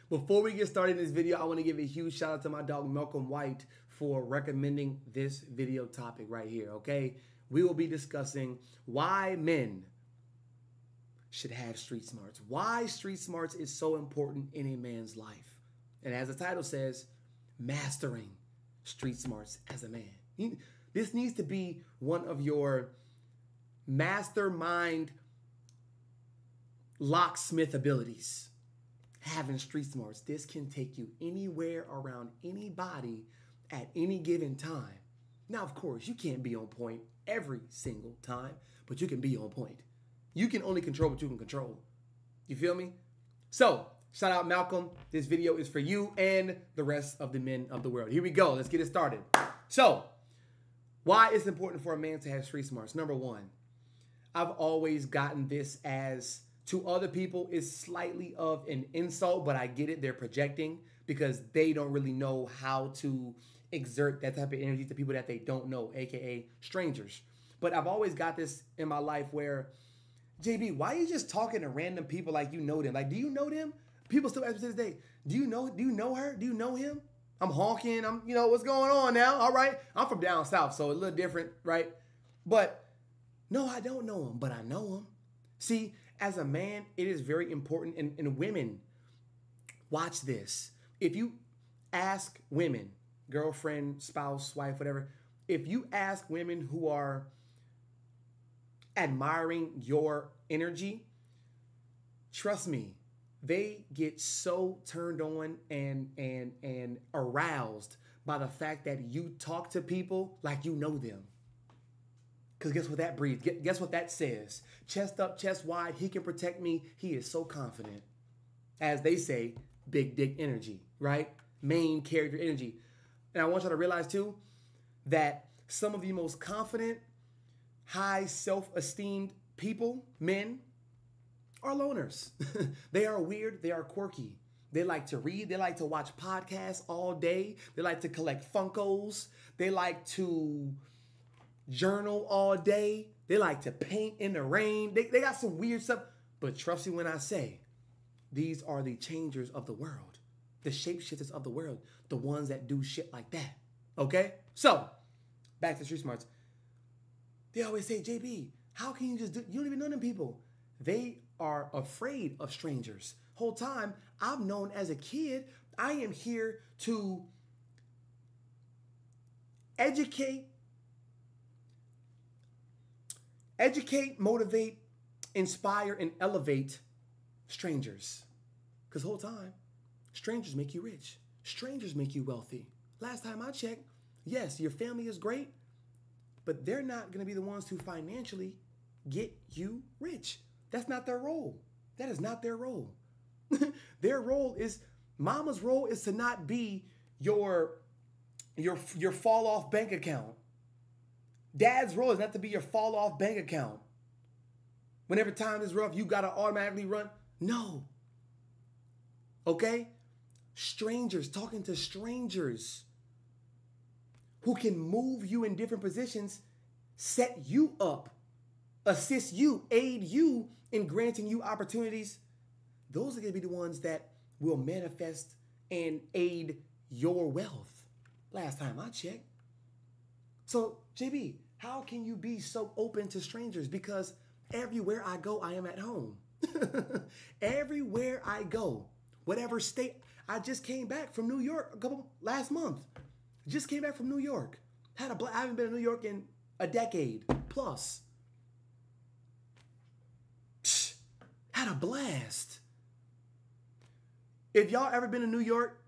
Before we get started in this video, I want to give a huge shout out to my dog 𝗀𝗂𝗽𝗽 for recommending this video topic right here, okay? We will be discussing why men should have street smarts. Why street smarts is so important in a man's life. And as the title says, mastering street smarts as a man. This needs to be one of your mastermind locksmith abilities. Having street smarts. This can take you anywhere around anybody at any given time. Now, of course, you can't be on point every single time, but you can be on point. You can only control what you can control. You feel me? So, shout out Malcolm. This video is for you and the rest of the men of the world. Here we go. Let's get it started. So, why it's important for a man to have street smarts? Number one, I've always gotten this as, to other people, is slightly of an insult, but I get it. They're projecting because they don't really know how to exert that type of energy to people that they don't know, aka strangers. But I've always got this in my life where, JB, why are you just talking to random people like you know them? Like, do you know them? People still ask me to this day, do you know her? Do you know him? I'm honking. What's going on now? All right. I'm from down south, so a little different, right? But no, I don't know him, but I know him. See, as a man, it is very important, and women, watch this. If you ask women, girlfriend, spouse, wife, whatever, if you ask women who are admiring your energy, trust me, they get so turned on and aroused by the fact that you talk to people like you know them. Because guess what that breeds? Guess what that says? Chest up, chest wide, he can protect me. He is so confident. As they say, big dick energy, right? Main character energy. And I want y'all to realize too, that some of the most confident, high self-esteemed people, men, are loners. They are weird. They are quirky. They like to read. They like to watch podcasts all day. They like to collect Funkos. They like to journal all day. They like to paint in the rain. They got some weird stuff. But trust me when I say, these are the changers of the world. The shapeshifters of the world. The ones that do shit like that. Okay? So, back to street smarts. They always say, JB, how can you just do, you don't even know them people. They are afraid of strangers. Whole time, I've known as a kid, I am here to educate, motivate, inspire, and elevate strangers. Because whole time, strangers make you rich. Strangers make you wealthy. Last time I checked, yes, your family is great, but they're not going to be the ones who financially get you rich. That's not their role. That is not their role. Their role is, mama's role is to not be your fall off bank account. Dad's role is not to be your fall off bank account. Whenever time is rough, you got to automatically run. No. Okay? Strangers, talking to strangers who can move you in different positions, set you up, assist you, aid you in granting you opportunities. Those are going to be the ones that will manifest and aid your wealth. Last time I checked. So, JB, how can you be so open to strangers? Because everywhere I go, I am at home. Everywhere I go, whatever state. I just came back from New York last month. Just came back from New York. I haven't been in New York in a decade plus. Had a blast. If y'all ever been to New York,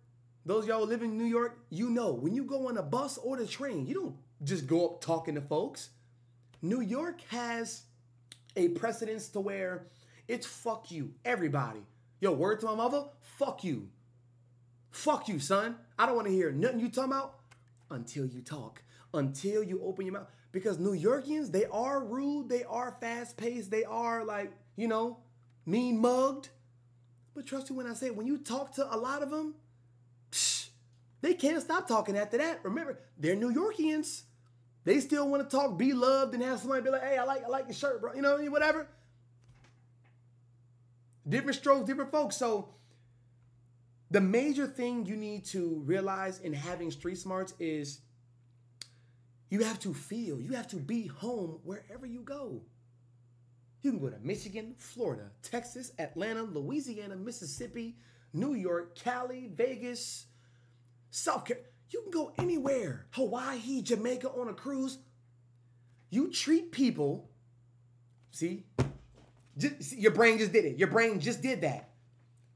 those y'all living in New York, you know, when you go on a bus or the train, you don't just go up talking to folks. New York has a precedence to where it's fuck you, everybody. Yo, word to my mother, fuck you. Fuck you, son. I don't want to hear nothing you talking about until you talk, until you open your mouth. Because New Yorkians, they are rude, they are fast-paced, they are like, mean mugged. But trust me when I say, when you talk to a lot of them, they can't stop talking after that. Remember, they're New Yorkians. They still want to talk, be loved, and have somebody be like, hey, I like your shirt, bro. Whatever. Different strokes, different folks. So The major thing you need to realize in having street smarts is you have to be home wherever you go. You can go to Michigan, Florida, Texas, Atlanta, Louisiana, Mississippi, New York, Cali, Vegas, South Carolina. You can go anywhere. Hawaii, Jamaica on a cruise. You treat people, see, your brain just did it. Your brain just did that.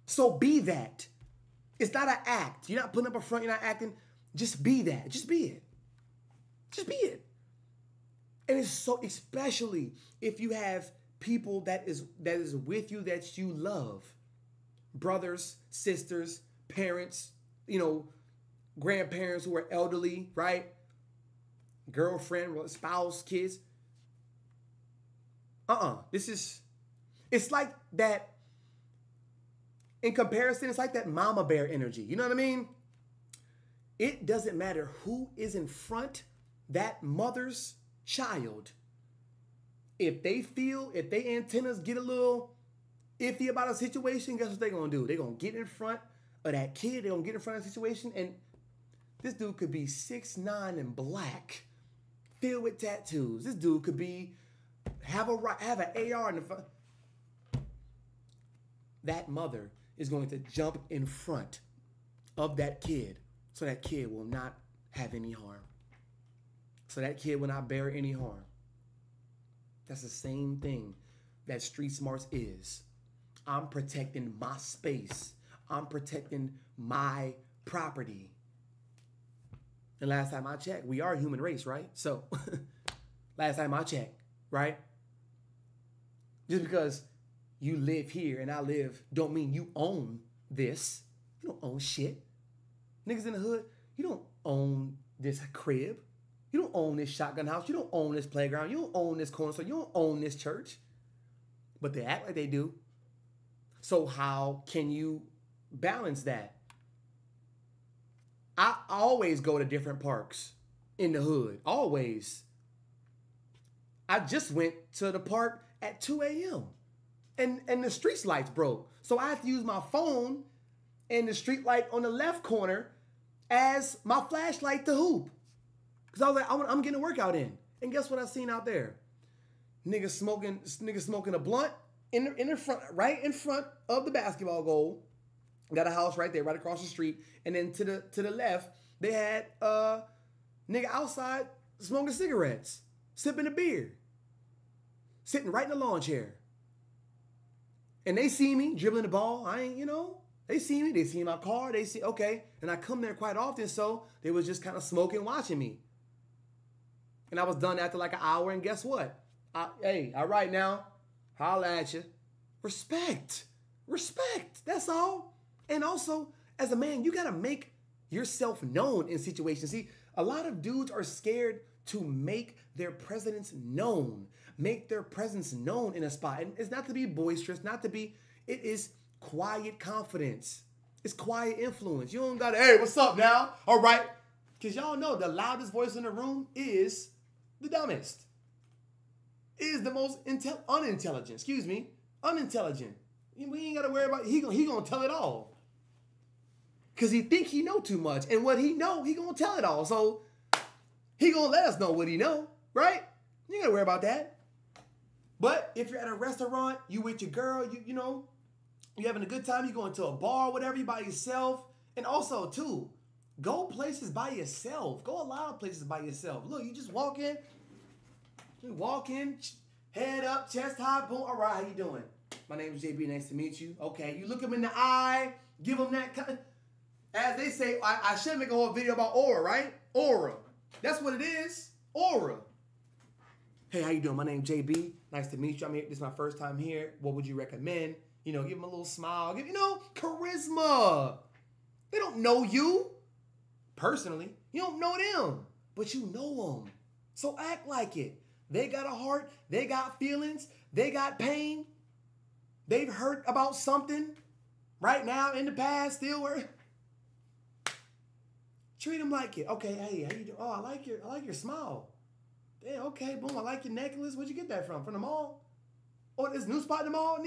So be that. It's not an act. You're not putting up a front. You're not acting. Just be that. Just be it. Just be it. And it's so, especially if you have people that is with you that you love. Brothers, sisters, parents, grandparents who are elderly, right? Girlfriend, spouse, kids. It's like that, in comparison, it's like that mama bear energy. You know what I mean? It doesn't matter who is in front, that mother's child. If they antennas get a little iffy about a situation, guess what they're going to do? They're going to get in front of that kid. They're going to get in front of the situation. And this dude could be 6'9" and black, filled with tattoos. This dude could have an AR in the front. That mother is going to jump in front of that kid so that kid will not have any harm. So that kid will not bear any harm. That's the same thing that street smarts is. I'm protecting my space. I'm protecting my property. And last time I checked, we are a human race, right? So last time I checked, right? Just because you live here and I live don't mean you own this. You don't own shit. Niggas in the hood, you don't own this crib. You don't own this shotgun house. You don't own this playground. You don't own this corner store. You don't own this church. But they act like they do. So how can you balance that? I always go to different parks in the hood. Always. I just went to the park at 2 a.m. And the street lights broke. So I had to use my phone and the street light on the left corner as my flashlight to hoop. Because I was like, I'm getting a workout in. And guess what I seen out there? Niggas smoking a blunt in the front, right in front of the basketball goal. Got a house right there, right across the street. And then to the left, they had nigga outside smoking cigarettes, sipping a beer, sitting right in the lawn chair. And they see me dribbling the ball. They see me. They see my car. They see, okay. And I come there quite often, so they was just kind of smoking, watching me. And I was done after like an hour, and guess what? Hey, all right now, holla at you. Respect. That's all. And also, as a man, you got to make yourself known in situations. See, a lot of dudes are scared to make their presence known. Make their presence known in a spot. And it's not to be boisterous, it is quiet confidence. It's quiet influence. You don't got to, hey, what's up now? All right. Because y'all know the loudest voice in the room is the dumbest. Is the most unintelligent. Unintelligent. We ain't got to worry about, he gonna tell it all. Because he think he know too much. And what he know, he gonna tell it all. So he gonna let us know what he know, right? You ain't got to worry about that. But if you're at a restaurant, you with your girl, you having a good time, you going to a bar, whatever, you by yourself. And also, too, go places by yourself. Go a lot of places by yourself. Look, you just walk in, head up, chest high, boom. All right, how you doing? My name is JB, nice to meet you. Okay, you look him in the eye, give him that kind of, as they say, I should make a whole video about aura, right? Aura. That's what it is, aura. Hey, how you doing? My name's JB. Nice to meet you. I'm here. This is my first time here. What would you recommend? Give them a little smile. Charisma. They don't know you personally. You don't know them, but you know them. So act like it. They got a heart. They got feelings. They got pain. They've hurt about something right now, in the past, still. Treat them like it. Okay, hey, how you doing? Oh, I like your smile. Yeah, okay, boom, I like your necklace. Where'd you get that from? From the mall? Oh, this new spot in the mall?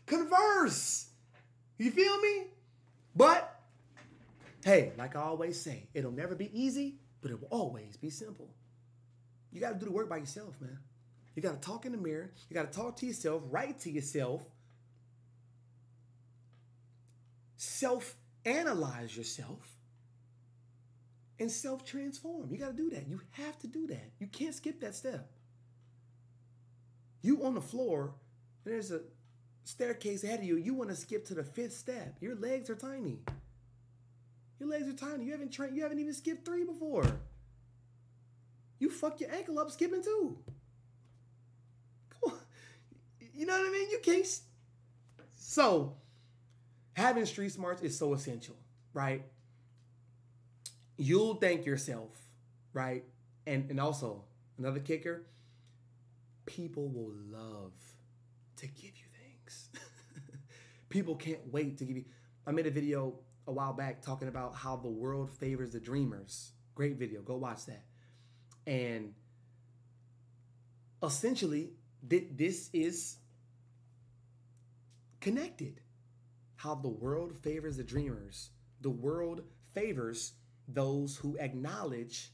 Converse. You feel me? But, hey, like I always say, it'll never be easy, but it will always be simple. You got to do the work by yourself, man. You got to talk in the mirror. You got to talk to yourself, write to yourself, self-analyze yourself, and self-transform. You got to do that. You have to do that. You can't skip that step. You on the floor, and there's a staircase ahead of you. You want to skip to the 5th step. Your legs are tiny. Your legs are tiny. You haven't trained. You haven't even skipped 3 before. You fuck your ankle up skipping 2. Come on. You know what I mean? You can't. So, having street smarts is so essential, right? You'll thank yourself, right? And also, another kicker, people will love to give you things. People can't wait to give you. I made a video a while back talking about how the world favors the dreamers. Great video. Go watch that. And essentially, this is connected. How the world favors the dreamers. The world favors those who acknowledge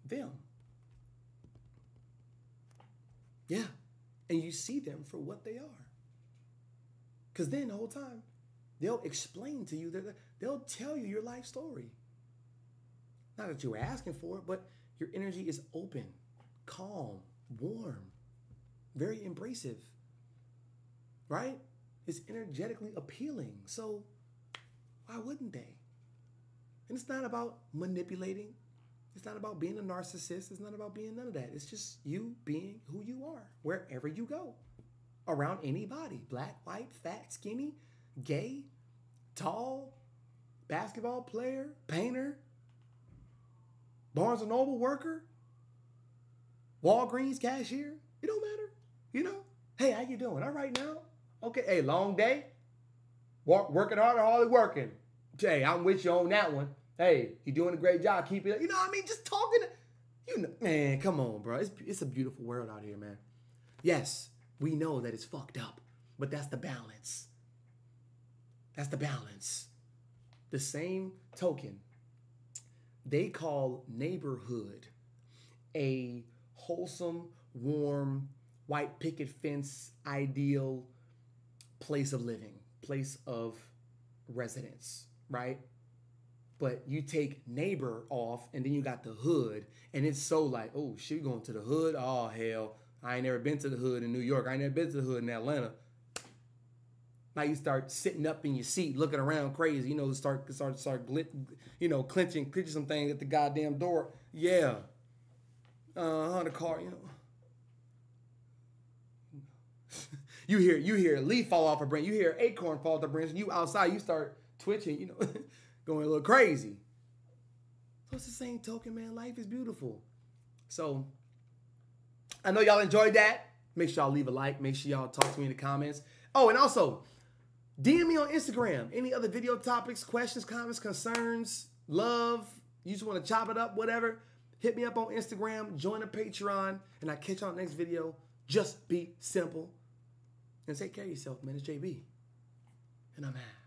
them. Yeah. And you see them for what they are. Because then the whole time, they'll explain to you, they'll tell you your life story. Not that you were asking for it, but your energy is open, calm, warm, very embracive, right? It's energetically appealing. So why wouldn't they? And it's not about manipulating. It's not about being a narcissist. It's not about being none of that. It's just you being who you are, wherever you go, around anybody, black, white, fat, skinny, gay, tall, basketball player, painter, Barnes & Noble worker, Walgreens cashier. It don't matter, you know? Hey, how you doing? All right now? Okay, hey, long day? Working hard or hardly working? Hey, I'm with you on that one. Hey, you doing a great job. Keep it up. You know what I mean? Just talking to, you know, man, come on, bro. It's a beautiful world out here, man. Yes, we know that it's fucked up, but that's the balance. That's the balance. The same token, they call neighborhood a wholesome, warm, white picket fence, ideal place of living, place of residence, right? But you take neighbor off and then you got the hood, and it's so like, oh shit, going to the hood? Oh hell, I ain't never been to the hood in New York. I ain't never been to the hood in Atlanta. Now you start sitting up in your seat, looking around crazy, you know, start clenching some things at the goddamn door. Yeah. The car, you know. You hear a leaf fall off a branch, you hear an acorn fall off the branch, and you outside, you start twitching, you know, going a little crazy. So it's the same token, man. Life is beautiful. So I know y'all enjoyed that. Make sure y'all leave a like. Make sure y'all talk to me in the comments. Oh, and also, DM me on Instagram. Any other video topics, questions, comments, concerns, love, you just want to chop it up, whatever, hit me up on Instagram, join the Patreon, and I'll catch y'all in the next video. Just be simple. And take care of yourself, man. It's JB. And I'm out.